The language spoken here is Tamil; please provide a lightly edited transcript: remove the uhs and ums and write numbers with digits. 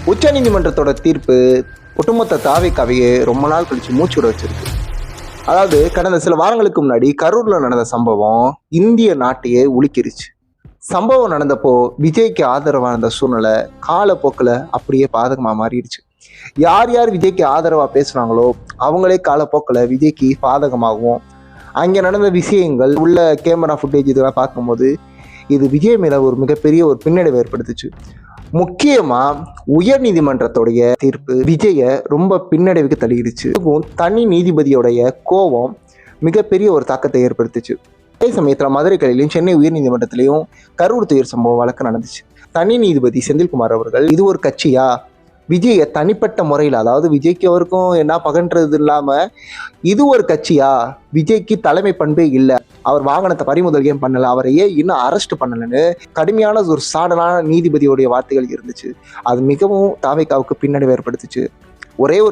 உச்சநீதிமன்றத்தோட தீர்ப்பு ஒட்டுமொத்த தாவேக்காவையே ரொம்ப நாள் கழிச்சு மூச்சு விட வச்சிருக்கு. அதாவது கடந்த சில வாரங்களுக்கு முன்னாடி கரூர்ல நடந்த சம்பவம் இந்திய நாட்டையே உலுக்கிருச்சு. சம்பவம் நடந்தப்போ விஜய்க்கு ஆதரவா இருந்த சூழ்நிலை காலப்போக்கில் அப்படியே பாதகமா மாறிடுச்சு. யார் யார் விஜய்க்கு ஆதரவா பேசுறாங்களோ அவங்களே காலப்போக்கில் விஜய்க்கு பாதகமாகவும், அங்கே நடந்த விஷயங்கள் உள்ள கேமரா ஃபுட்டேஜ் இதெல்லாம் பார்க்கும்போது இது விஜய் மேல ஒரு மிகப்பெரிய ஒரு பின்னடைவை ஏற்படுத்துச்சு. முக்கியமா உயர் நீதிமன்றத்துடைய தீர்ப்பு விஜய ரொம்ப பின்னடைவுக்கு தள்ளிடுச்சு. தனி நீதிபதியோடைய கோபம் மிகப்பெரிய ஒரு தாக்கத்தை ஏற்படுத்துச்சு. அதே சமயத்தில் மதுரை கிளையிலையும் சென்னை உயர் நீதிமன்றத்திலையும் கரூர் துயர் சம்பவம் வழக்கு நடந்துச்சு. தனி நீதிபதி செந்தில்குமார் அவர்கள் இது ஒரு கட்சியா, விஜய தனிப்பட்ட முறையில், அதாவது விஜய்க்கு அவருக்கும் என்ன பகன்றது இல்லாம இது ஒரு கட்சியா, விஜய்க்கு தலைமை பண்பே இல்லை, அவர் வாகனத்தை பறிமுதல் ஏன் பண்ணல, அவரை ஏன் இன்னும் அரெஸ்ட் பண்ணலன்னு கடுமையான ஒரு சாடலான நீதிபதியோடைய வார்த்தைகள் இருந்துச்சு. அது மிகவும் தாவேக்காவுக்கு பின்னடைவு ஏற்படுத்துச்சு. ஒரே ஒரு